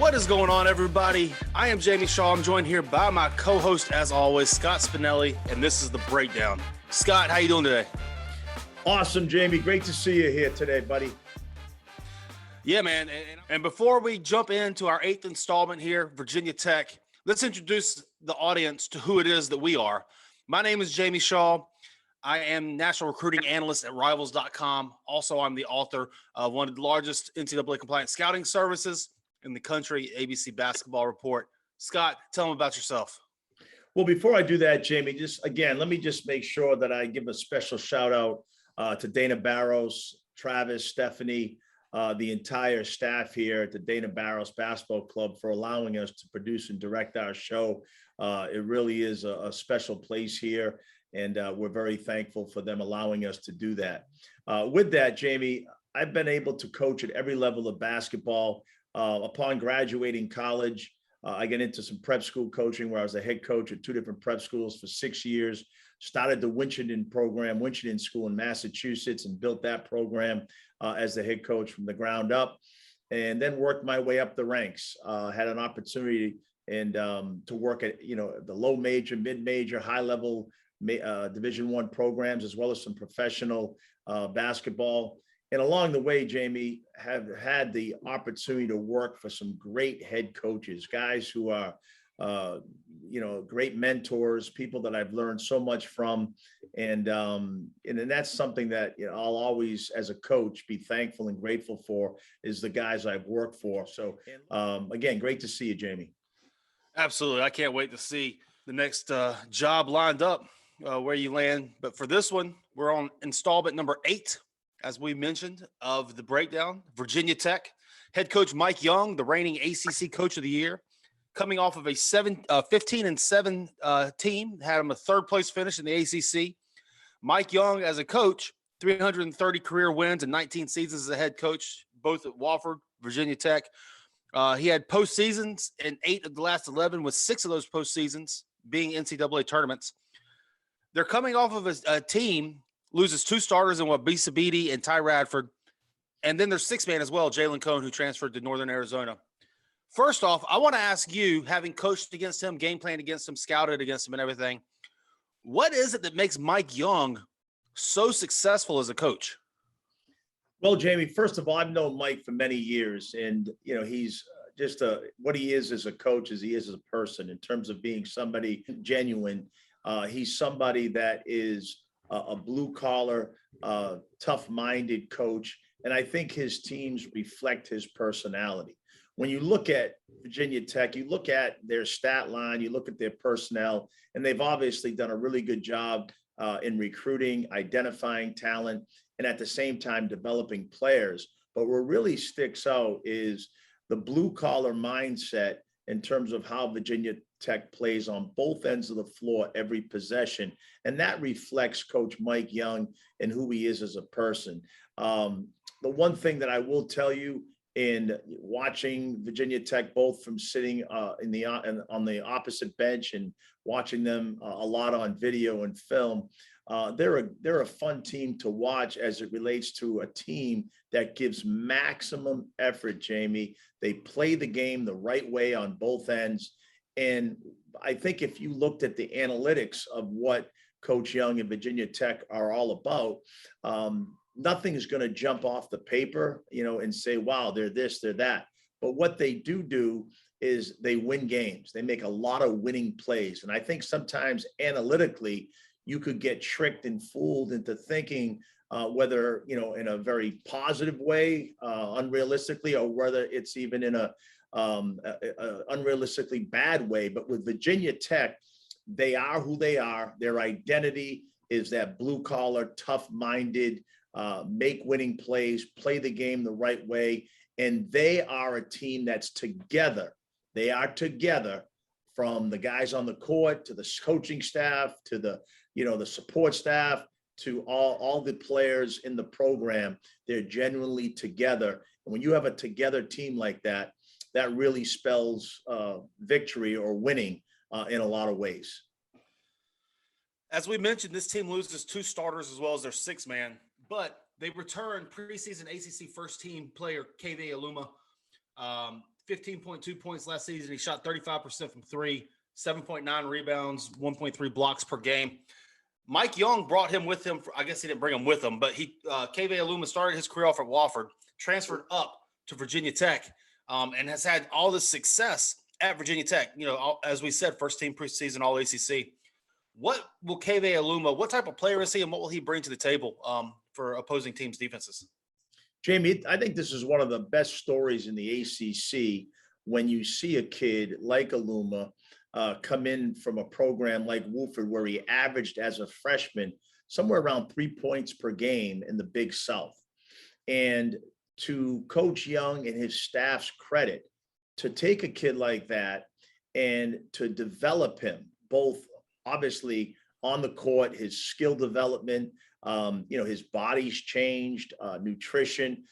What is going on, everybody? I am Jamie Shaw. I'm joined here by my co-host, as always, Scott Spinelli, and this is The Breakdown. Scott, how you doing today? Awesome, Jamie. Great to see you here today, buddy. Yeah, man. And before we jump into our 8th installment here, Virginia Tech, let's introduce the audience to who it is that we are. My name is Jamie Shaw. I am National Recruiting Analyst at Rivals.com. Also, I'm the author of one of the largest NCAA compliant scouting services in the country, ABC Basketball Report. Scott, tell them about yourself. Well, before I do that, Jamie, let me make sure that I give a special shout out to Dana Barros, Travis, Stephanie, the entire staff here at the Dana Barros Basketball Club for allowing us to produce and direct our show. It really is a special place here, and we're very thankful for them allowing us to do that. With that, Jamie, I've been able to coach at every level of basketball. Upon graduating college, I got into some prep school coaching where I was a head coach at 2 different prep schools for 6 years, started the Winchendon School in Massachusetts, and built that program as the head coach from the ground up, and then worked my way up the ranks. Had an opportunity to work at, the low major, mid-major, high-level Division I programs, as well as some professional basketball. And along the way, Jamie, have had the opportunity to work for some great head coaches, guys who are, great mentors, people that I've learned so much from. And that's something that I'll always, as a coach, be thankful and grateful for, is the guys I've worked for. So again, great to see you, Jamie. Absolutely. I can't wait to see the next job lined up where you land. But for this one, we're on installment number 8. As we mentioned, of The Breakdown. Virginia Tech head coach Mike Young, the reigning ACC Coach of the Year, coming off of a 15-7 team, had him a 3rd-place finish in the ACC. Mike Young, as a coach, 330 career wins and 19 seasons as a head coach, both at Wofford, Virginia Tech. He had postseasons in 8 of the last 11, with 6 of those postseasons being NCAA tournaments. They're coming off of a team loses 2 starters in Wabisa Beatty and Ty Radford. And then there's 6-man as well, Jalen Cone, who transferred to Northern Arizona. First off, I want to ask you, having coached against him, game planned against him, scouted against him and everything, what is it that makes Mike Young so successful as a coach? Well, Jamie, first of all, I've known Mike for many years, and, he's just what he is as a coach as he is as a person in terms of being somebody genuine. He's somebody that is a blue-collar, tough-minded coach, and I think his teams reflect his personality. When you look at Virginia Tech, you look at their stat line, you look at their personnel, and they've obviously done a really good job in recruiting, identifying talent, and at the same time developing players. But what really sticks out is the blue-collar mindset in terms of how Virginia Tech plays on both ends of the floor every possession. And that reflects Coach Mike Young and who he is as a person. The one thing that I will tell you, in watching Virginia Tech, both from sitting on the opposite bench and watching them a lot on video and film, they're a fun team to watch as it relates to a team that gives maximum effort, Jamie. They play the game the right way on both ends. And I think if you looked at the analytics of what Coach Young and Virginia Tech are all about, nothing is going to jump off the paper, and say, wow, they're this, they're that. But what they do is they win games. They make a lot of winning plays. And I think sometimes analytically, you could get tricked and fooled into thinking whether, in a very positive way, unrealistically, or whether it's even in a unrealistically bad way. But with Virginia Tech, they are who they are. Their identity is that blue collar, tough-minded, make winning plays, play the game the right way. And they are a team that's together. They are together, from the guys on the court to the coaching staff to the support staff to all the players in the program. They're genuinely together. And when you have a together team like that, that really spells victory or winning in a lot of ways. As we mentioned, this team loses 2 starters as well as their 6-man, but they return preseason ACC first-team player KV Aluma 15.2 points last season. He shot 35% from three, 7.9 rebounds, 1.3 blocks per game. Mike Young brought him with him. I guess he didn't bring him with him, but Keve Aluma started his career off at Wofford, transferred up to Virginia Tech, and has had all this success at Virginia Tech. As we said, first team preseason All ACC. What will Keve Aluma? What type of player is he, and what will he bring to the table for opposing teams' defenses? Jamie, I think this is one of the best stories in the ACC when you see a kid like Aluma come in from a program like Wofford, where he averaged as a freshman somewhere around 3 points per game in the Big South. And to Coach Young and his staff's credit, to take a kid like that and to develop him, both obviously on the court, his skill development, his body's changed, nutrition.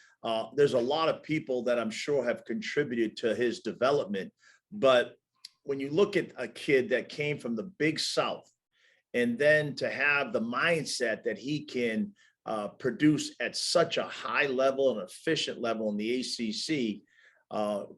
There's a lot of people that I'm sure have contributed to his development. But when you look at a kid that came from the Big South, and then to have the mindset that he can produce at such a high level and efficient level in the ACC,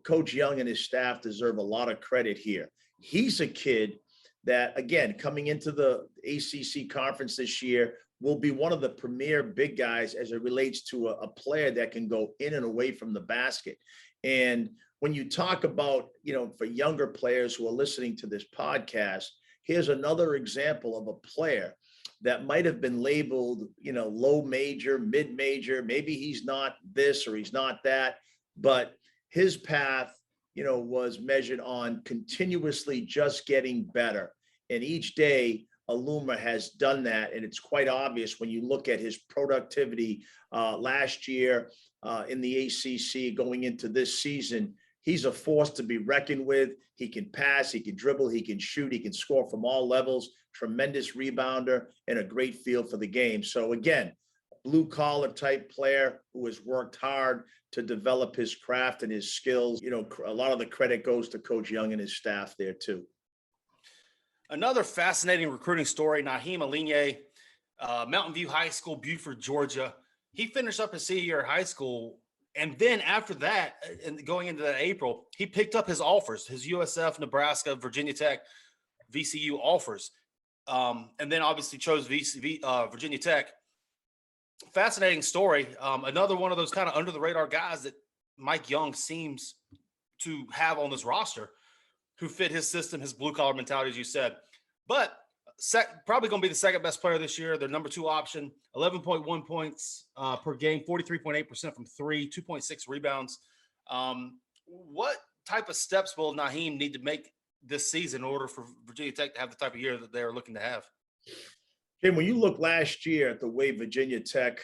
Coach Young and his staff deserve a lot of credit here. He's a kid that, again, coming into the ACC conference this year, will be one of the premier big guys as it relates to a player that can go in and away from the basket. And when you talk about, for younger players who are listening to this podcast, here's another example of a player that might have been labeled, low major, mid major. Maybe he's not this or he's not that, but his path, was measured on continuously just getting better. And each day, Aluma has done that. And it's quite obvious when you look at his productivity last year in the ACC going into this season. He's a force to be reckoned with. He can pass, he can dribble, he can shoot, he can score from all levels, tremendous rebounder, and a great feel for the game. So again, blue collar type player who has worked hard to develop his craft and his skills. A lot of the credit goes to Coach Young and his staff there too. Another fascinating recruiting story, Naheem Alinye, Mountain View High School, Buford, Georgia. He finished up his senior year of high school. And then after that, and going into that April, he picked up his offers, his USF, Nebraska, Virginia Tech, VCU offers. And then obviously chose Virginia Tech. Fascinating story. Another one of those kind of under the radar guys that Mike Young seems to have on this roster, who fit his system, his blue collar mentality, as you said. But probably going to be the second best player this year. Their number 2 option, 11.1 points per game, 43.8% from three, 2.6 rebounds. What type of steps will Naheem need to make this season in order for Virginia Tech to have the type of year that they're looking to have? Jim, when you look last year at the way Virginia Tech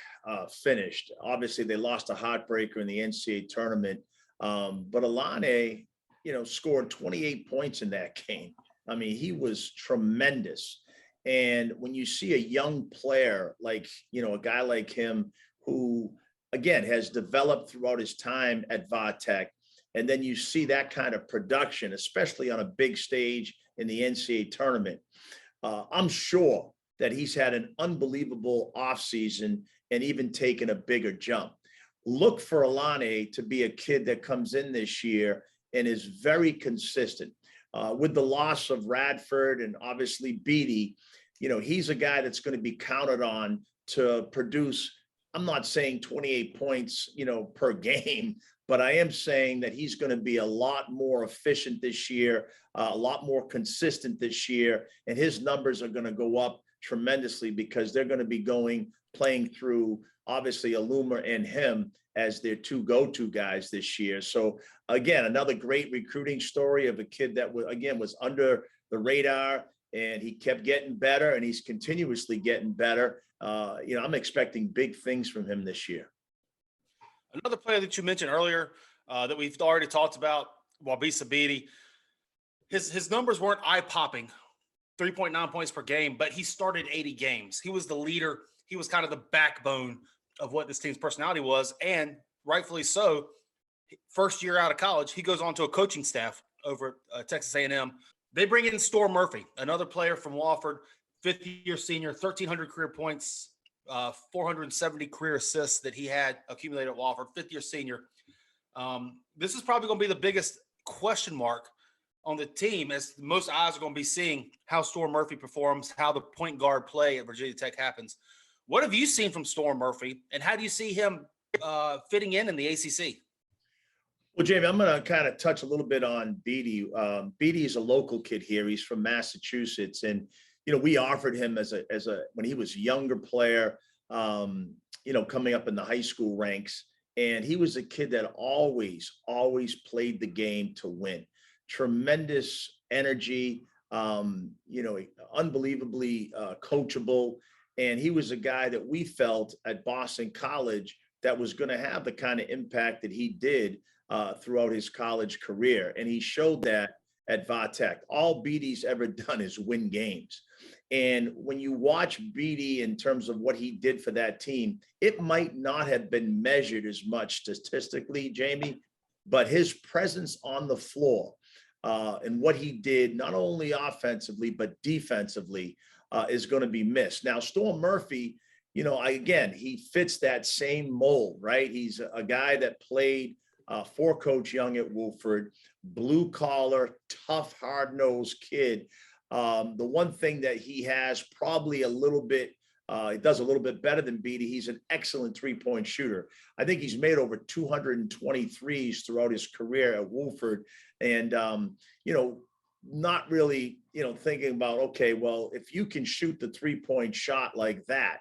finished, obviously they lost a heartbreaker in the NCAA tournament, but Alane, scored 28 points in that game. I mean, he was tremendous. And when you see a young player like, a guy like him who, again, has developed throughout his time at Va-Tech, and then you see that kind of production, especially on a big stage in the NCAA tournament, I'm sure that he's had an unbelievable offseason and even taken a bigger jump. Look for Alane to be a kid that comes in this year and is very consistent. With the loss of Radford and obviously Beatty, he's a guy that's going to be counted on to produce, I'm not saying 28 points, per game, but I am saying that he's going to be a lot more efficient this year, a lot more consistent this year, and his numbers are going to go up tremendously because they're going to be playing through obviously Aluma and him as their 2 go-to guys this year. So again, another great recruiting story of a kid that was under the radar, and he kept getting better, and he's continuously getting better. I'm expecting big things from him this year. Another player that you mentioned earlier that we've already talked about, Wabisa Beatty, his numbers weren't eye-popping, 3.9 points per game, but he started 80 games. He was the leader. He was kind of the backbone of what this team's personality was, and rightfully so. First year out of college, he goes on to a coaching staff over at Texas A&M. They bring in Storm Murphy, another player from Wofford, 5th-year senior, 1,300 career points, 470 career assists that he had accumulated at Wofford, 5th-year senior. This is probably going to be the biggest question mark on the team, as most eyes are going to be seeing how Storm Murphy performs, how the point guard play at Virginia Tech happens. What have you seen from Storm Murphy, and how do you see him fitting in the ACC? Well, Jamie, I'm going to kind of touch a little bit on Beatty. Beatty is a local kid here. He's from Massachusetts, and we offered him as a when he was a younger player, coming up in the high school ranks, and he was a kid that always played the game to win. Tremendous energy, unbelievably coachable, and he was a guy that we felt at Boston College that was going to have the kind of impact that he did throughout his college career. And he showed that at Vatech. All Beatty's ever done is win games. And when you watch Beatty in terms of what he did for that team, it might not have been measured as much statistically, Jamie, but his presence on the floor and what he did, not only offensively, but defensively, is going to be missed. Now, Storm Murphy, he fits that same mold, right? He's a guy that played for Coach Young at Woolford, blue collar, tough, hard nosed kid. The one thing that he has probably a little bit, he does a little bit better than Beatty. He's an excellent 3-point shooter. I think he's made over 223s throughout his career at Woolford. And, not really, thinking about, okay, well, if you can shoot the 3-point shot like that,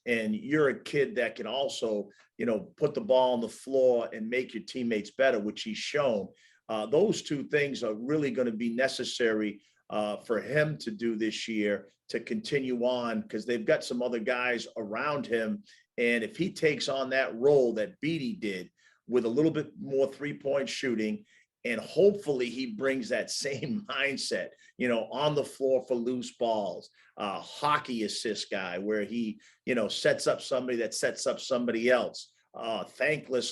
and you're a kid that can also, put the ball on the floor and make your teammates better, which he's shown. Those two things are really going to be necessary for him to do this year to continue on, because they've got some other guys around him. And if he takes on that role that Beatty did with a little bit more 3-point shooting, and hopefully he brings that same mindset, on the floor for loose balls, hockey assist guy where he, sets up somebody that sets up somebody else. Thankless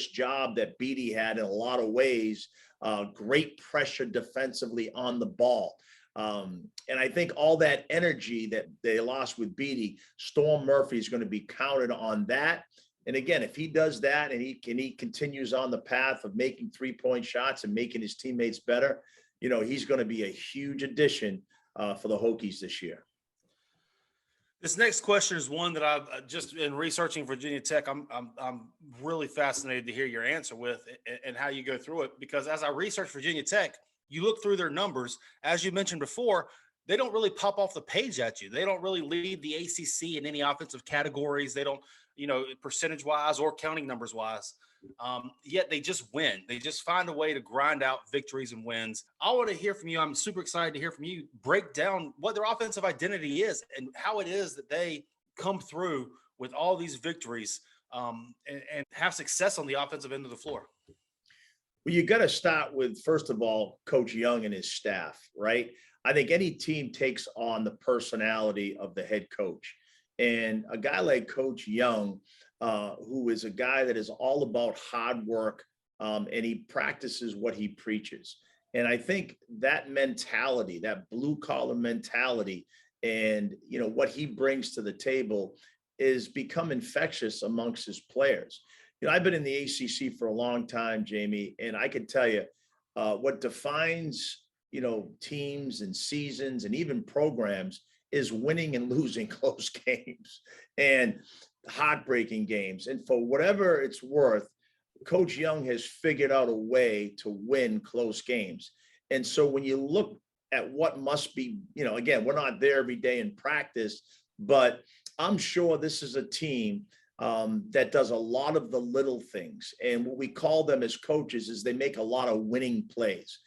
job that Beatty had in a lot of ways. Great pressure defensively on the ball. And I think all that energy that they lost with Beatty, Storm Murphy is going to be counted on that. And again, if he does that and he continues on the path of making 3-point shots and making his teammates better, he's going to be a huge addition for the Hokies this year. This next question is one that I've just in researching Virginia Tech, I'm really fascinated to hear your answer with and how you go through it, because as I research Virginia Tech, you look through their numbers, as you mentioned before, they don't really pop off the page at you. They don't really lead the ACC in any offensive categories. They don't, percentage wise or counting numbers wise. Yet they just win. They just find a way to grind out victories and wins. I want to hear from you. I'm super excited to hear from you. Break down what their offensive identity is and how it is that they come through with all these victories and have success on the offensive end of the floor. Well, you got to start with, first of all, Coach Young and his staff, right? I think any team takes on the personality of the head coach. And a guy like Coach Young, who is a guy that is all about hard work, and he practices what he preaches. And I think that mentality, that blue collar mentality, and what he brings to the table is become infectious amongst his players. I've been in the ACC for a long time, Jamie, and I can tell you what defines teams and seasons and even programs is winning and losing close games and heartbreaking games. And for whatever it's worth, Coach Young has figured out a way to win close games. And so when you look at what must be, again, we're not there every day in practice, but I'm sure this is a team that does a lot of the little things. And what we call them as coaches is they make a lot of winning plays.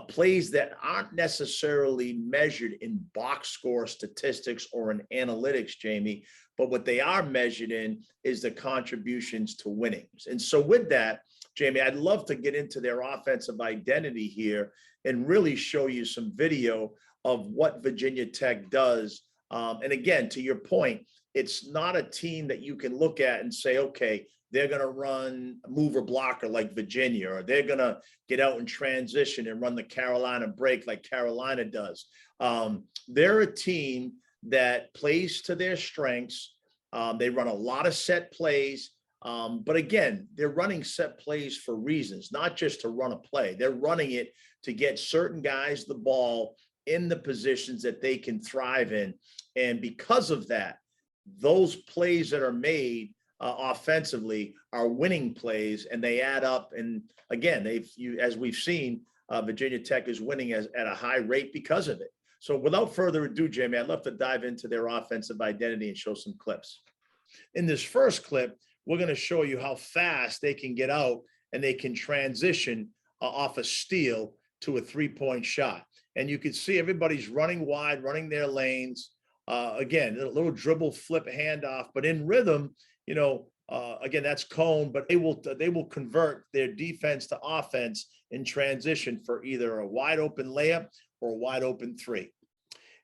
Plays that aren't necessarily measured in box score statistics or in analytics, Jamie, but what they are measured in is the contributions to winnings. And so with that, Jamie, I'd love to get into their offensive identity here and really show you some video of what Virginia Tech does. And again, to your point, it's not a team that you can look at and say, okay, they're going to run a mover blocker like Virginia, or they're going to get out and transition and run the Carolina break like Carolina does. They're a team that plays to their strengths. They run a lot of set plays. But again, they're running set plays for reasons, not just to run a play. They're running it to get certain guys the ball in the positions that they can thrive in. And because of that, those plays that are made offensively are winning plays, and they add up. And again, as we've seen, Virginia Tech is winning at a high rate because of it. So without further ado, Jamie, I'd love to dive into their offensive identity and show some clips. In this first clip, we're going to show you how fast they can get out and they can transition off a steal to a three-point shot. And you can see everybody's running wide, running their lanes. Again, a little dribble, flip, handoff, but in rhythm, again, that's cone, but they will convert their defense to offense in transition for either a wide open layup or a wide open three.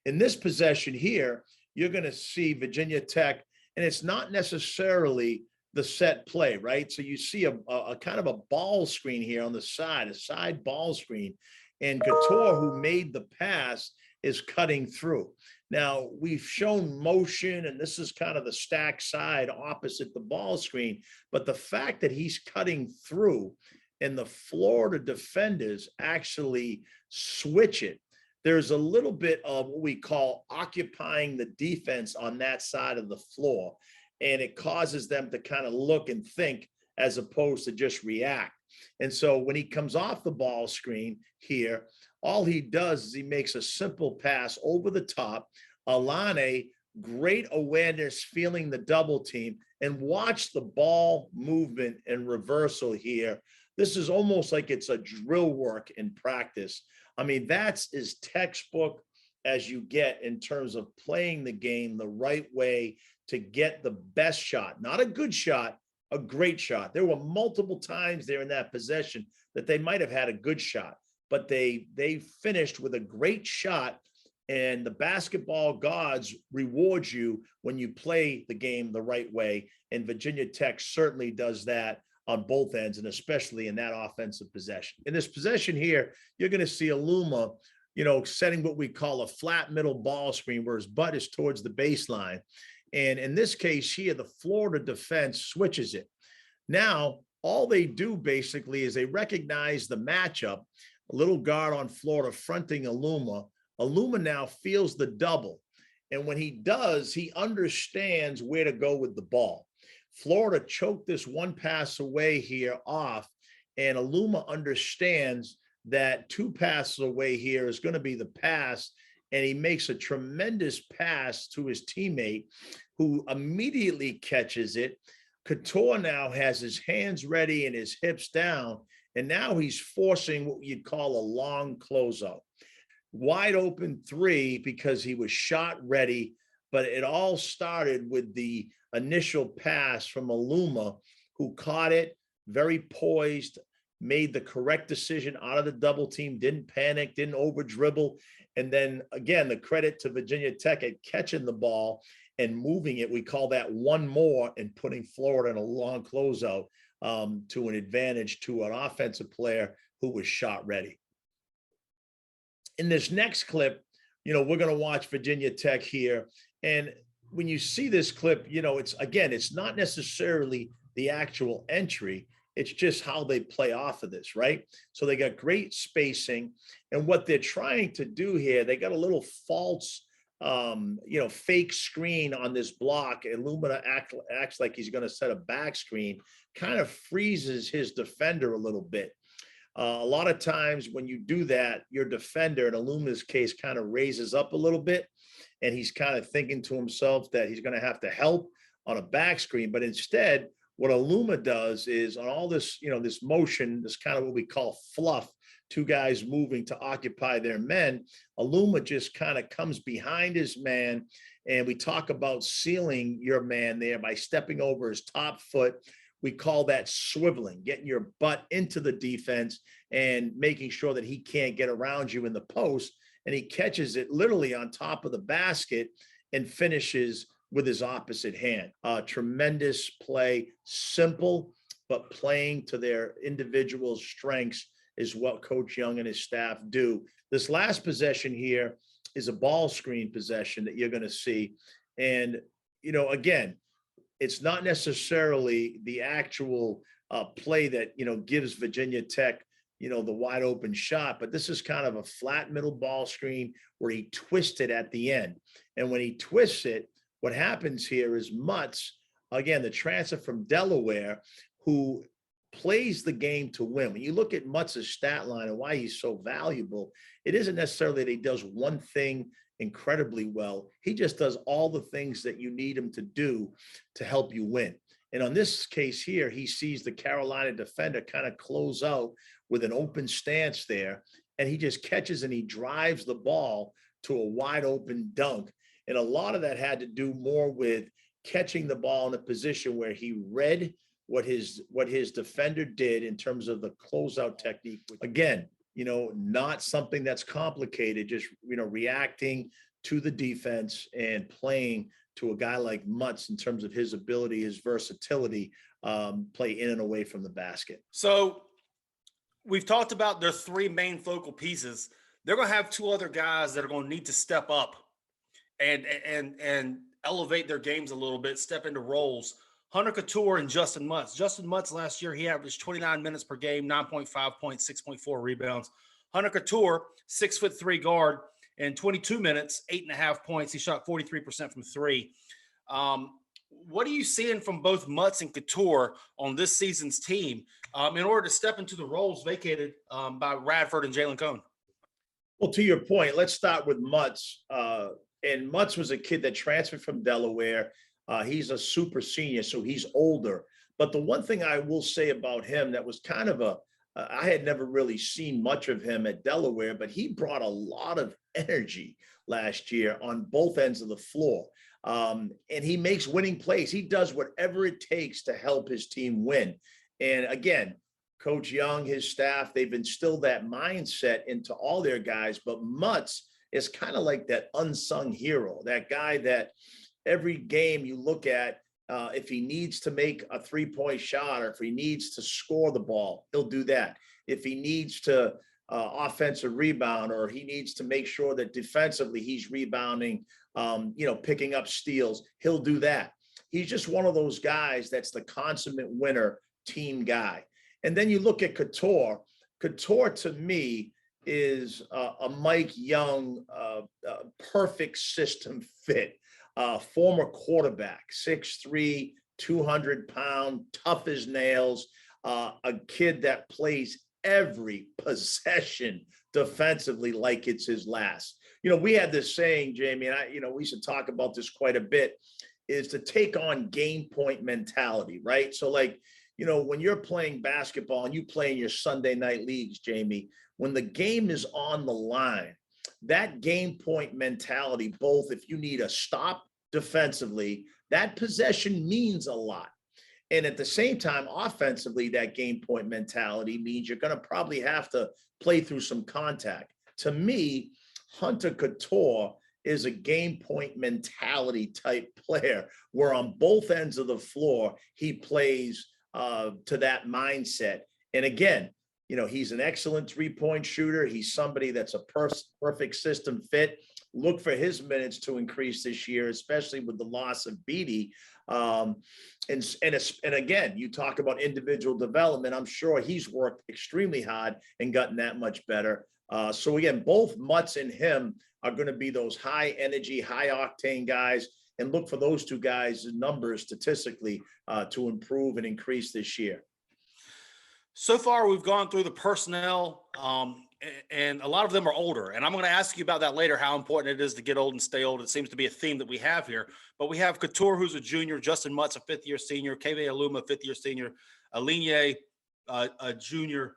In this possession here, you're going to see Virginia Tech, and it's not necessarily the set play, right? So you see a kind of a ball screen here on the side, a side ball screen, and Couture, who made the pass, is cutting through. Now, we've shown motion, and this is kind of the stack side opposite the ball screen, but the fact that he's cutting through and the Florida defenders actually switch it, there's a little bit of what we call occupying the defense on that side of the floor, and it causes them to kind of look and think as opposed to just react. And so when he comes off the ball screen here, all he does is he makes a simple pass over the top. Alane, great awareness, feeling the double team, and watch the ball movement and reversal here. This is almost like it's a drill work in practice. I mean, that's as textbook as you get in terms of playing the game the right way to get the best shot, not a good shot, a great shot. There were multiple times there in that possession that they might have had a good shot, but they finished with a great shot. And the basketball gods reward you when you play the game the right way. And Virginia Tech certainly does that on both ends, and especially in that offensive possession. In this possession here, you're going to see Aluma, setting what we call a flat middle ball screen where his butt is towards the baseline. And in this case here, the Florida defense switches it. Now, all they do basically is they recognize the matchup, a little guard on Florida fronting Aluma. Aluma now feels the double. And when he does, he understands where to go with the ball. Florida choked this one pass away here off, and Aluma understands that two passes away here is going to be the pass, and he makes a tremendous pass to his teammate, who immediately catches it. Couture now has his hands ready and his hips down, and now he's forcing what you'd call a long closeout. Wide open three because he was shot ready, but it all started with the initial pass from Aluma, who caught it, very poised, made the correct decision out of the double team, didn't panic, didn't over dribble. And then again, the credit to Virginia Tech at catching the ball and moving it. We call that one more and putting Florida in a long closeout to an advantage to an offensive player who was shot ready. In this next clip, we're going to watch Virginia Tech here. And when you see this clip, it's not necessarily the actual entry. It's just how they play off of this, right? So they got great spacing. And what they're trying to do here, they got a little false, fake screen on this block. Illumina acts like he's going to set a back screen, kind of freezes his defender a little bit. A lot of times when you do that, your defender, in Illumina's case, kind of raises up a little bit, and he's kind of thinking to himself that he's going to have to help on a back screen. But instead, what Aluma does is on all this, this motion, this kind of what we call fluff, two guys moving to occupy their men, Aluma just kind of comes behind his man. And we talk about sealing your man there by stepping over his top foot. We call that swiveling, getting your butt into the defense and making sure that he can't get around you in the post. And he catches it literally on top of the basket and finishes with his opposite hand. Tremendous play, simple, but playing to their individual strengths is what Coach Young and his staff do. This last possession here is a ball screen possession that you're going to see. And, again, it's not necessarily the actual play that, gives Virginia Tech, the wide open shot, but this is kind of a flat middle ball screen where he twisted at the end. And when he twists it, what happens here is Mutz, again, the transfer from Delaware, who plays the game to win. When you look at Mutz's stat line and why he's so valuable, it isn't necessarily that he does one thing incredibly well. He just does all the things that you need him to do to help you win. And on this case here, he sees the Carolina defender kind of close out with an open stance there, and he just catches and he drives the ball to a wide open dunk. And a lot of that had to do more with catching the ball in a position where he read what his defender did in terms of the closeout technique. Again, not something that's complicated, just, reacting to the defense and playing to a guy like Mutz in terms of his ability, his versatility, play in and away from the basket. So we've talked about their three main focal pieces. They're going to have two other guys that are going to need to step up and elevate their games a little bit, step into roles. Hunter Couture and Justin Mutz. Justin Mutz last year, he averaged 29 minutes per game, 9.5 points, 6.4 rebounds. Hunter Couture, 6'3" guard, in 22 minutes, 8.5 points. He shot 43% from three. What are you seeing from both Mutz and Couture on this season's team in order to step into the roles vacated by Radford and Jalen Cone? Well, to your point, let's start with Mutz. And Mutz was a kid that transferred from Delaware. He's a super senior, so he's older. But the one thing I will say about him that was kind of I had never really seen much of him at Delaware, but he brought a lot of energy last year on both ends of the floor. And he makes winning plays. He does whatever it takes to help his team win. And again, Coach Young, his staff, they've instilled that mindset into all their guys. But Mutz is kind of like that unsung hero, that guy that every game you look at, if he needs to make a three-point shot or if he needs to score the ball, he'll do that. If he needs to offensive rebound or he needs to make sure that defensively he's rebounding, picking up steals, he'll do that. He's just one of those guys that's the consummate winner team guy. And then you look at Couture. Couture to me is a Mike Young perfect system fit. Former quarterback, 6'3", 200-pound, tough as nails, a kid that plays every possession defensively like it's his last. We had this saying, Jamie, and we used to talk about this quite a bit, is to take on game point mentality, right? So when you're playing basketball and you play in your Sunday night leagues, Jamie, when the game is on the line, that game point mentality, both if you need a stop defensively, that possession means a lot. And at the same time, offensively, that game point mentality means you're going to probably have to play through some contact. To me, Hunter Couture is a game point mentality type player where on both ends of the floor, he plays to that mindset. And again, he's an excellent three-point shooter. He's somebody that's a perfect system fit. Look for his minutes to increase this year, especially with the loss of Beatty. And again, you talk about individual development. I'm sure he's worked extremely hard and gotten that much better. So again, both Mutz and him are going to be those high energy, high octane guys, and look for those two guys' numbers statistically to improve and increase this year. So far, we've gone through the personnel, and a lot of them are older. And I'm going to ask you about that later, how important it is to get old and stay old. It seems to be a theme that we have here. But we have Couture, who's a junior, Justin Mutz, a fifth-year senior, Keve Aluma, fifth-year senior, Aligne, a junior,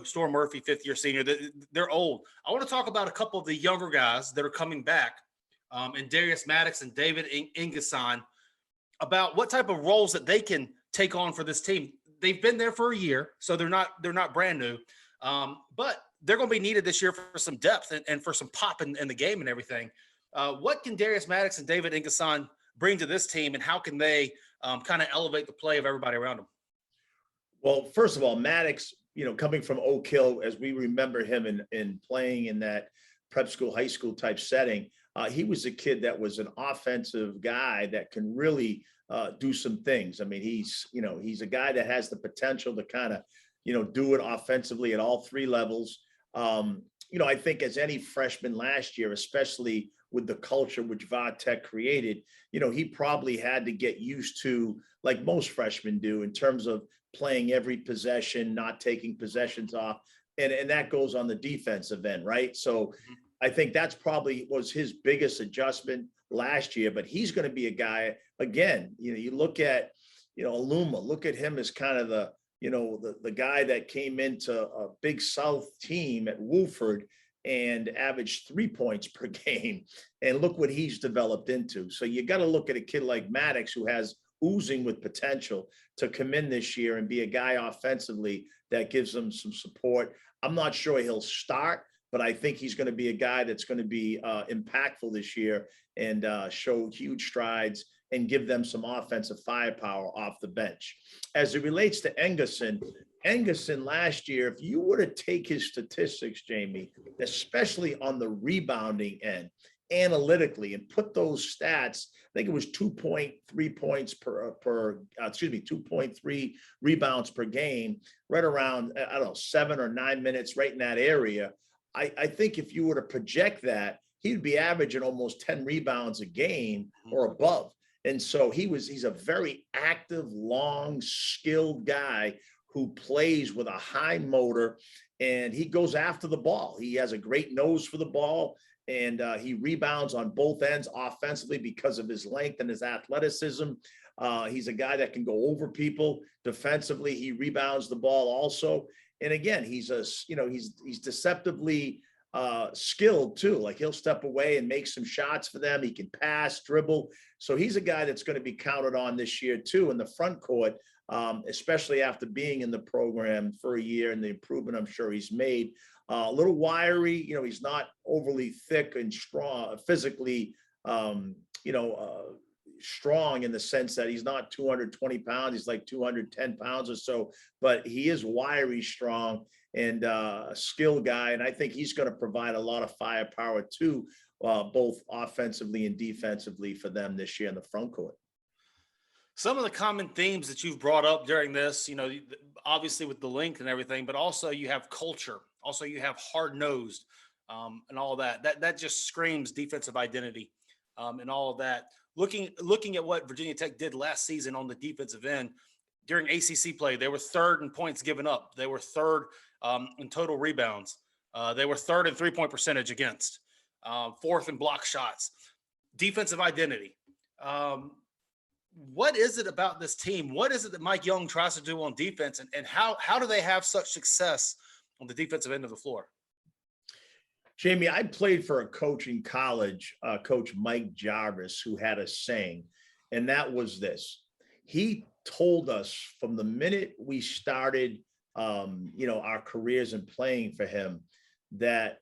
Storm Murphy, fifth-year senior. They're old. I want to talk about a couple of the younger guys that are coming back, and Darius Maddox and David Ingeson, about what type of roles that they can take on for this team. They've been there for a year, so they're not brand new, but they're going to be needed this year for some depth and for some pop in the game and everything. What can Darius Maddox and David Ingeson bring to this team, and how can they kind of elevate the play of everybody around them? Well, first of all, Maddox, coming from Oak Hill, as we remember him in playing in that prep school, high school type setting, he was a kid that was an offensive guy that can really do some things. I mean, he's a guy that has the potential to kind of, do it offensively at all three levels. I think as any freshman last year, especially with the culture which Va Tech created, he probably had to get used to, like most freshmen do, in terms of playing every possession, not taking possessions off. And that goes on the defensive end, right? So I think that's probably was his biggest adjustment last year, but he's going to be a guy, again, you look at, Aluma, look at him as kind of the guy that came into a Big South team at Woolford and averaged 3 points per game. And look what he's developed into. So you got to look at a kid like Maddox, who has oozing with potential to come in this year and be a guy offensively that gives them some support. I'm not sure he'll start, but I think he's going to be a guy that's going to be impactful this year and show huge strides and give them some offensive firepower off the bench. As it relates to Engerson last year, if you were to take his statistics, Jamie, especially on the rebounding end, analytically, and put those stats, I think it was 2.3 points 2.3 rebounds per game, right around, 7 or 9 minutes, right in that area. I think if you were to project that, he'd be averaging almost 10 rebounds a game or above. And so he's a very active, long, skilled guy who plays with a high motor, and he goes after the ball. He has a great nose for the ball, and he rebounds on both ends offensively because of his length and his athleticism. He's a guy that can go over people. Defensively, he rebounds the ball also. And again, he's deceptively skilled too. Like, he'll step away and make some shots for them. He can pass, dribble. So he's a guy that's going to be counted on this year too in the front court, especially after being in the program for a year and the improvement I'm sure he's made. A little wiry, he's not overly thick and strong physically, strong in the sense that he's not 220 pounds. He's like 210 pounds or so, but he is wiry, strong, and a skilled guy. And I think he's going to provide a lot of firepower too, both offensively and defensively for them this year in the front court. Some of the common themes that you've brought up during this, obviously with the length and everything, but also you have culture. Also, you have hard-nosed and all that. That just screams defensive identity and all of that. Looking at what Virginia Tech did last season on the defensive end during ACC play, they were third in points given up. They were third in total rebounds. They were third in three-point percentage against, fourth in block shots. Defensive identity. What is it about this team? What is it that Mike Young tries to do on defense, and how do they have such success on the defensive end of the floor? Jamie, I played for a coach in college, Coach Mike Jarvis, who had a saying, and that was this. He told us from the minute we started, our careers and playing for him, that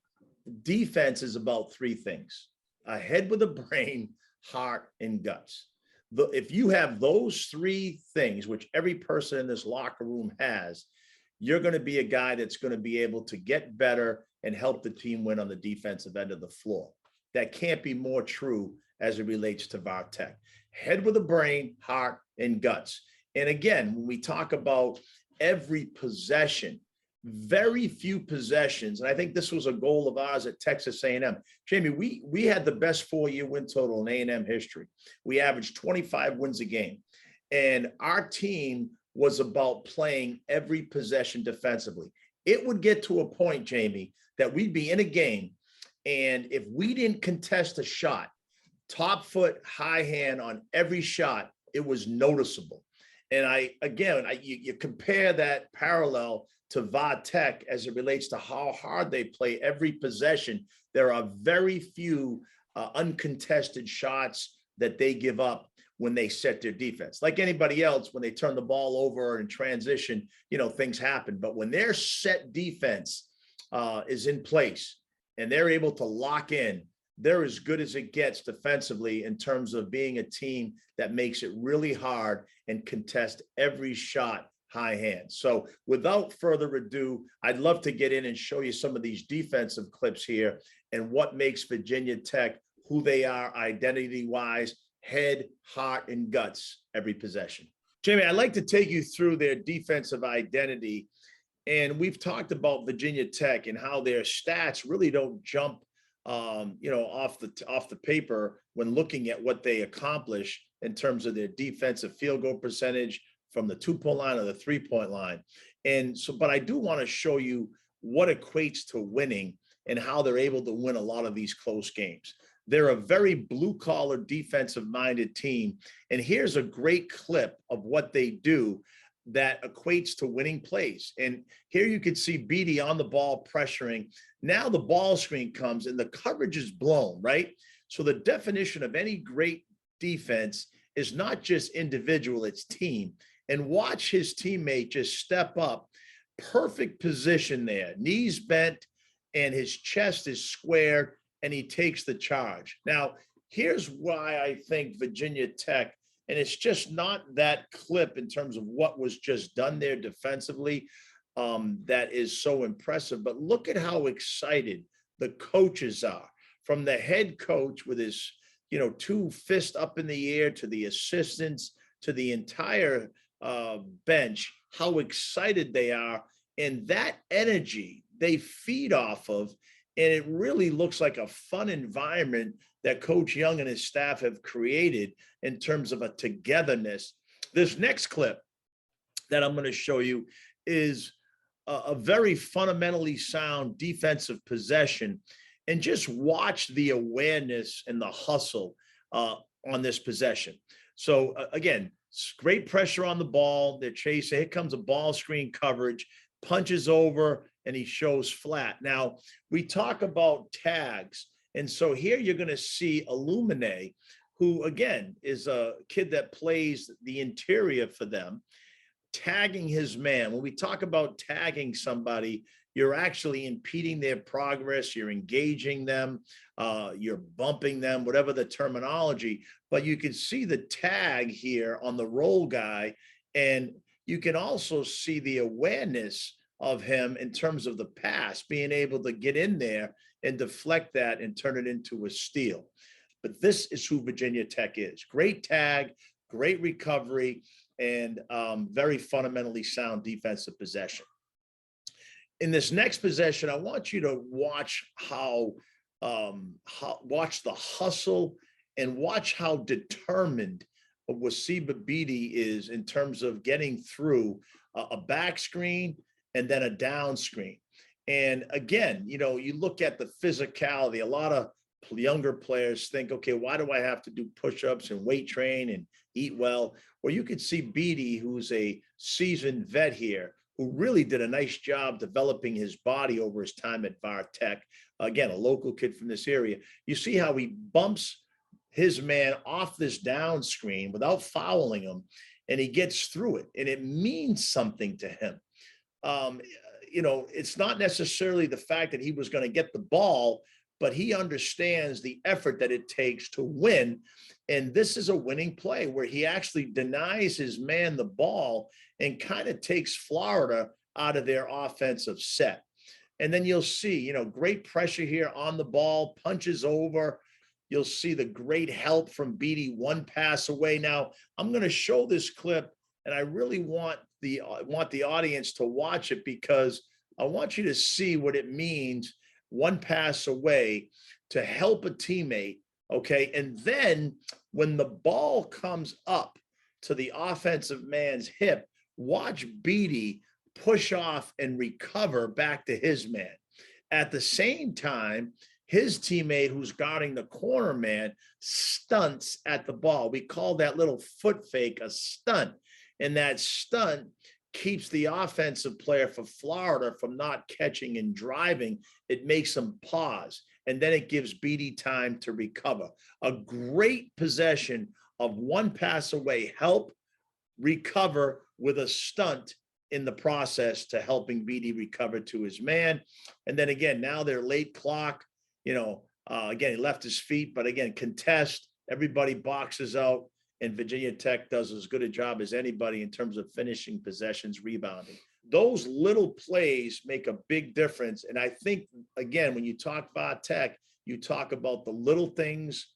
defense is about three things: a head with a brain, heart, and guts. If you have those three things, which every person in this locker room has, you're going to be a guy that's going to be able to get better and help the team win on the defensive end of the floor. That can't be more true as it relates to Va Tech. Head with a brain, heart, and guts. And again, when we talk about every possession, very few possessions, and I think this was a goal of ours at Texas A&M. Jamie, we had the best 4-year win total in A&M history. We averaged 25 wins a game. And our team was about playing every possession defensively. It would get to a point, Jamie, that we'd be in a game, and if we didn't contest a shot, top foot, high hand on every shot, it was noticeable. And you compare that parallel to Va Tech as it relates to how hard they play every possession. There are very few uncontested shots that they give up when they set their defense. Like anybody else, when they turn the ball over in transition, things happen. But when their set defense is in place and they're able to lock in, they're as good as it gets defensively in terms of being a team that makes it really hard and contest every shot high hand. So without further ado, I'd love to get in and show you some of these defensive clips here and what makes Virginia Tech who they are identity-wise, head, heart, and guts every possession. Jamie, I'd like to take you through their defensive identity. And we've talked about Virginia Tech and how their stats really don't jump, off the paper when looking at what they accomplish in terms of their defensive field goal percentage from the 2-point line or the 3-point line. And so, but I do want to show you what equates to winning and how they're able to win a lot of these close games. They're a very blue-collar, defensive-minded team. And here's a great clip of what they do that equates to winning plays. And here you can see Beatty on the ball pressuring. Now the ball screen comes and the coverage is blown, right? So the definition of any great defense is not just individual, it's team. And watch his teammate just step up. Perfect position there, knees bent, and his chest is squared, and he takes the charge. Now, here's why I think Virginia Tech, and it's just not that clip in terms of what was just done there defensively, that is so impressive. But look at how excited the coaches are, from the head coach with his, 2 fists up in the air, to the assistants, to the entire bench, how excited they are. And that energy they feed off of. And it really looks like a fun environment that Coach Young and his staff have created in terms of a togetherness. This next clip that I'm going to show you is a very fundamentally sound defensive possession. And just watch the awareness and the hustle on this possession. So again, great pressure on the ball. They're chasing. Here comes a ball screen coverage, punches over, and he shows flat. Now, we talk about tags. And so here you're going to see Illumine, who, again, is a kid that plays the interior for them, tagging his man. When we talk about tagging somebody, you're actually impeding their progress. You're engaging them. You're bumping them, whatever the terminology. But you can see the tag here on the roll guy. And you can also see the awareness of him in terms of the pass, being able to get in there and deflect that and turn it into a steal. But this is who Virginia Tech is. Great tag, great recovery, and very fundamentally sound defensive possession. In this next possession, I want you to watch watch the hustle and watch how determined Wasiba Beatty is in terms of getting through a back screen and then a down screen. And again, you look at the physicality. A lot of younger players think, okay, why do I have to do push-ups and weight train and eat well? Well, you could see Beatty, who's a seasoned vet here, who really did a nice job developing his body over his time at VAR Tech. Again, a local kid from this area. You see how he bumps his man off this down screen without fouling him, and he gets through it, and it means something to him. It's not necessarily the fact that he was going to get the ball, but he understands the effort that it takes to win. And this is a winning play where he actually denies his man the ball and kind of takes Florida out of their offensive set. And then you'll see, great pressure here on the ball, punches over. You'll see the great help from Beatty, one pass away. Now, I'm going to show this clip, and I really want the audience to watch it, because I want you to see what it means, one pass away, to help a teammate, okay? And then when the ball comes up to the offensive man's hip, watch Beatty push off and recover back to his man. At the same time, his teammate, who's guarding the corner man, stunts at the ball. We call that little foot fake a stunt. And that stunt keeps the offensive player for Florida from not catching and driving. It makes them pause. And then it gives Beatty time to recover. A great possession of one pass away, help, recover with a stunt in the process to helping Beatty recover to his man. And then again, now they're late clock. Again, he left his feet, but again, contest, everybody boxes out, and Virginia Tech does as good a job as anybody in terms of finishing possessions, rebounding. Those little plays make a big difference. And I think, again, when you talk about Tech, You talk about the little things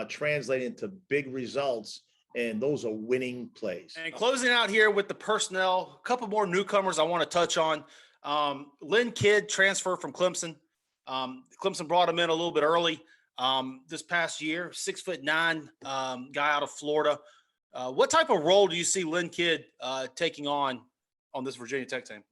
translate into big results, and those are winning plays. And closing out here with the personnel, a couple more newcomers I want to touch on. Lynn Kidd transfer from Clemson. Clemson brought him in a little bit early this past year. 6'9" guy out of Florida. What type of role do you see Lynn Kidd taking on this Virginia Tech team?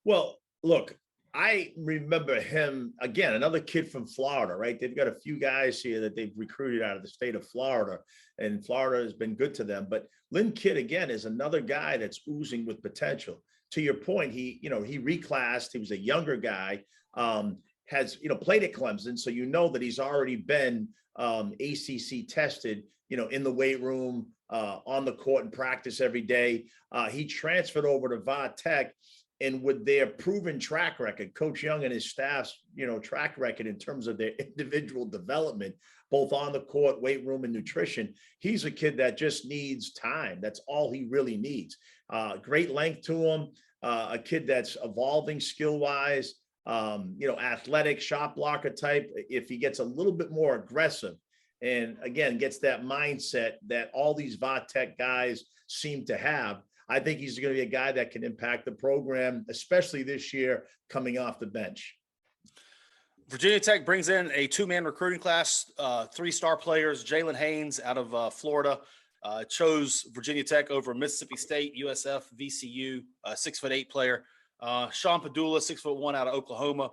Well, look, I remember him again, another kid from Florida, right? They've got a few guys here that they've recruited out of the state of Florida, and Florida has been good to them. But Lynn Kidd, again, is another guy that's oozing with potential. To your point, he reclassed. He was a younger guy, has, played at Clemson. So that he's already been ACC tested, in the weight room, on the court and practice every day. He transferred over to Va Tech. And with their proven track record, Coach Young and his staff's, track record in terms of their individual development, both on the court, weight room, and nutrition, he's a kid that just needs time. That's all he really needs. Great length to him, a kid that's evolving skill-wise, athletic, shot blocker type. If he gets a little bit more aggressive and, again, gets that mindset that all these Va Tech guys seem to have, I think he's going to be a guy that can impact the program, especially this year coming off the bench. Virginia Tech brings in a two-man recruiting class, 3-star players. Jalen Haynes out of Florida chose Virginia Tech over Mississippi State, USF, VCU, 6'8" player. Sean Padula, 6'1" out of Oklahoma,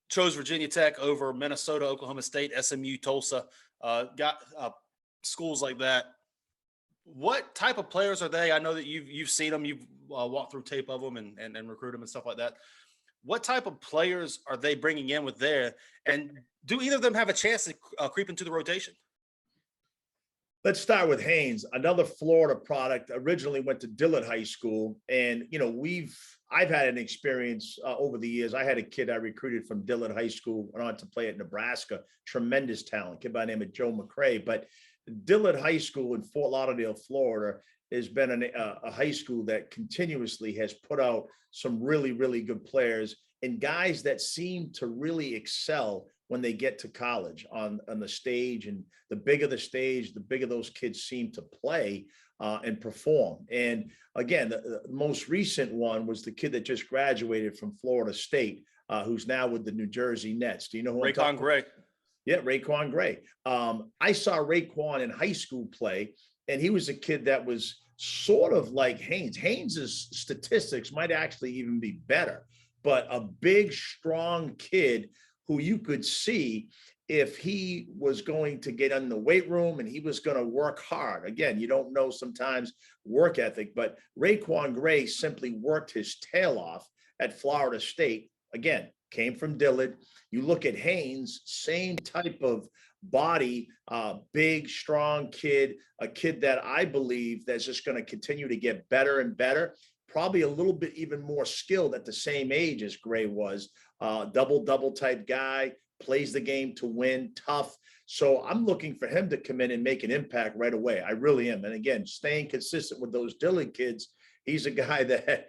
chose Virginia Tech over Minnesota, Oklahoma State, SMU, Tulsa. Got schools like that. What type of players are they? I know that you've seen them, you've walked through tape of them and recruit them and stuff like that. What type of players are they bringing in with there? And do either of them have a chance to creep into the rotation? Let's start with Haynes, another Florida product. Originally went to Dillard High School, and I've had an experience over the years. I had a kid I recruited from Dillard High School, went on to play at Nebraska. Tremendous talent, kid by the name of Joe McCray. But Dillard High School in Fort Lauderdale, Florida, has been a high school that continuously has put out some really, really good players and guys that seem to really excel when they get to college on the stage. And the bigger the stage, the bigger those kids seem to play and perform. And again, the most recent one was the kid that just graduated from Florida State, who's now with the New Jersey Nets. Do you know who I'm talking about? Gray. Yeah, Raekwon Gray. I saw Raekwon in high school play, and he was a kid that was sort of like Haynes. Haynes's statistics might actually even be better, but a big, strong kid who you could see if he was going to get in the weight room and he was going to work hard. Again, you don't know sometimes work ethic, but Raekwon Gray simply worked his tail off at Florida State. Again, came from Dillard. You look at Haynes, same type of body, big, strong kid, a kid that I believe that's just going to continue to get better and better, probably a little bit even more skilled at the same age as Gray was, double type guy, plays the game to win, tough. So I'm looking for him to come in and make an impact right away. I really am. And again, staying consistent with those Dillard kids, he's a guy that,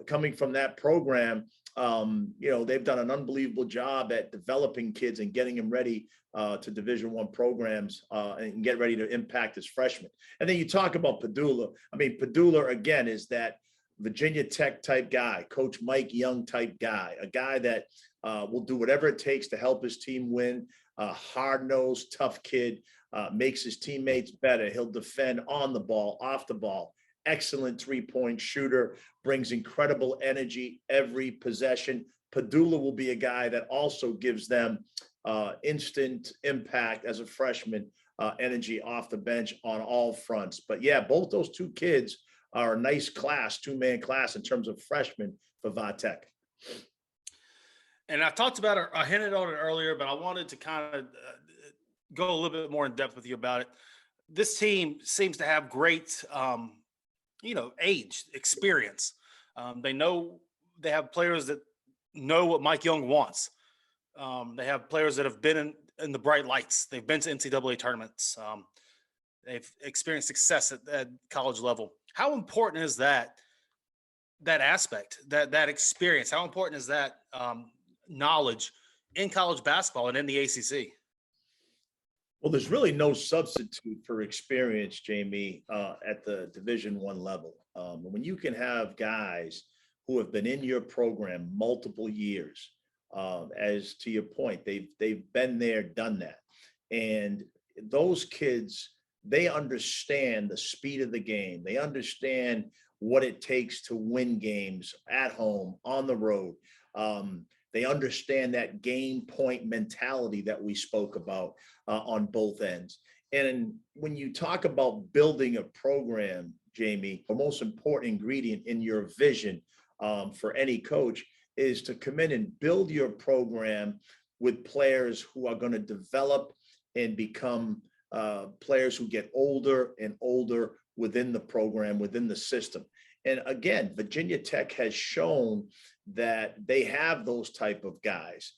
coming from that program, they've done an unbelievable job at developing kids and getting them ready to Division I programs and get ready to impact as freshmen. And then you talk about Padula. I mean, Padula, again, is that Virginia Tech type guy, Coach Mike Young type guy, a guy that will do whatever it takes to help his team win, hard-nosed, tough kid, makes his teammates better. He'll defend on the ball, off the ball. Excellent three-point shooter, brings incredible energy every possession. Padula will be a guy that also gives them instant impact as a freshman, energy off the bench on all fronts. But yeah, both those two kids are a nice class, two-man class in terms of freshmen for Va Tech. And I talked about it, I hinted on it earlier, but I wanted to kind of go a little bit more in depth with you about it. This team seems to have great age, experience. They have players that know what Mike Young wants. They have players that have been in the bright lights. They've been to NCAA tournaments. They've experienced success at college level. How important is that aspect, that experience? How important is that knowledge in college basketball and in the ACC. Well, there's really no substitute for experience, Jamie, at the Division I level. When you can have guys who have been in your program multiple years, as to your point, they've been there, done that, and those kids, they understand the speed of the game. They understand what it takes to win games at home, on the road. They understand that game point mentality that we spoke about on both ends. And when you talk about building a program, Jamie, the most important ingredient in your vision for any coach is to come in and build your program with players who are going to develop and become players who get older and older within the program, within the system. And again, Virginia Tech has shown that they have those type of guys.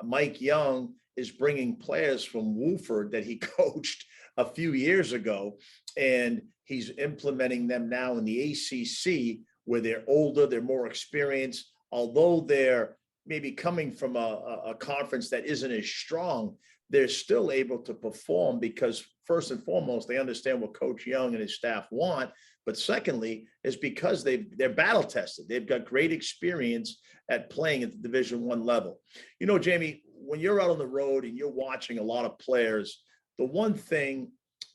Mike Young is bringing players from Wofford that he coached a few years ago, and he's implementing them now in the ACC, where they're older, they're more experienced, although they're maybe coming from a conference that isn't as strong. They're still able to perform because first and foremost, they understand what Coach Young and his staff want. But secondly, is because they're battle tested. They've got great experience at playing at the Division I level. You know, Jamie, when you're out on the road and you're watching a lot of players, the one thing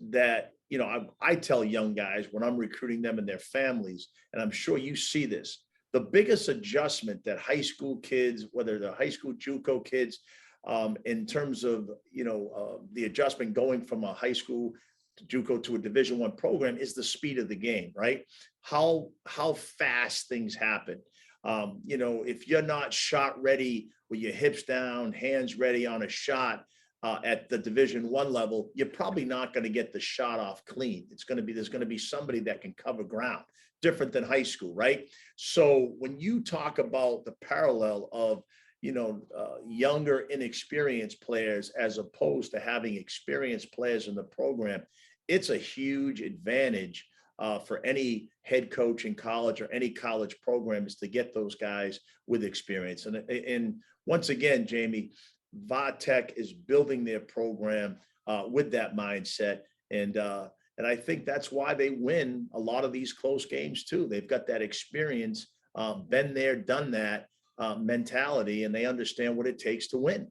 that, you know, I tell young guys when I'm recruiting them and their families, and I'm sure you see this, the biggest adjustment that high school kids, whether they're high school JUCO kids, in terms of, you know, the adjustment going from a high school to JUCO to a Division I program is the speed of the game, right? How fast things happen. You know, if you're not shot ready with your hips down, hands ready on a shot at the Division I level, you're probably not going to get the shot off clean. There's going to be somebody that can cover ground, different than high school, right? So when you talk about the parallel of, you know, younger, inexperienced players as opposed to having experienced players in the program, it's a huge advantage for any head coach in college or any college program is to get those guys with experience. And once again, Jamie, VaTech is building their program with that mindset. And I think that's why they win a lot of these close games too. They've got that experience, been there, done that mentality, and they understand what it takes to win.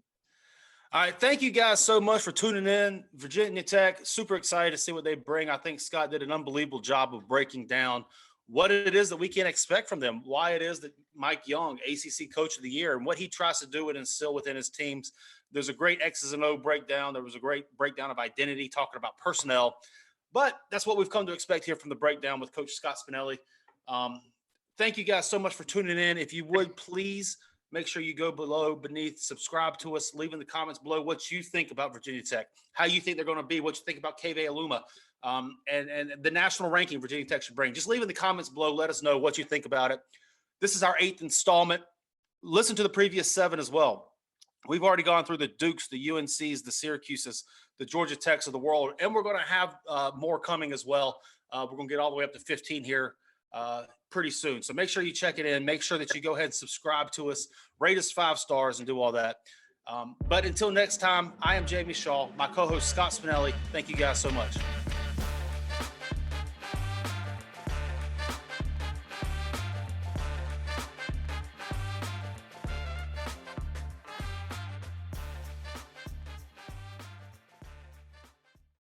All right. Thank you guys so much for tuning in. Virginia Tech, super excited to see what they bring. I think Scott did an unbelievable job of breaking down what it is that we can expect from them, why it is that Mike Young, ACC Coach of the Year, and what he tries to do and instill within his teams. There's a great X's and O breakdown. There was a great breakdown of identity, talking about personnel. But that's what we've come to expect here from the breakdown with Coach Scott Spinelli. Thank you guys so much for tuning in. If you would, please make sure you go beneath, subscribe to us, leave in the comments below what you think about Virginia Tech, how you think they're going to be, what you think about KV Aluma, and the national ranking Virginia Tech should bring. Just leave in the comments below. Let us know what you think about it. This is our 8th installment. Listen to the previous 7 as well. We've already gone through the Dukes, the UNCs, the Syracuses, the Georgia Techs of the world, and we're going to have more coming as well. We're going to get all the way up to 15 here pretty soon. So make sure you check it in. Make sure that you go ahead and subscribe to us, rate us 5 stars, and do all that. But until next time, I am Jamie Shaw, my co-host Scott Spinelli. Thank you guys so much.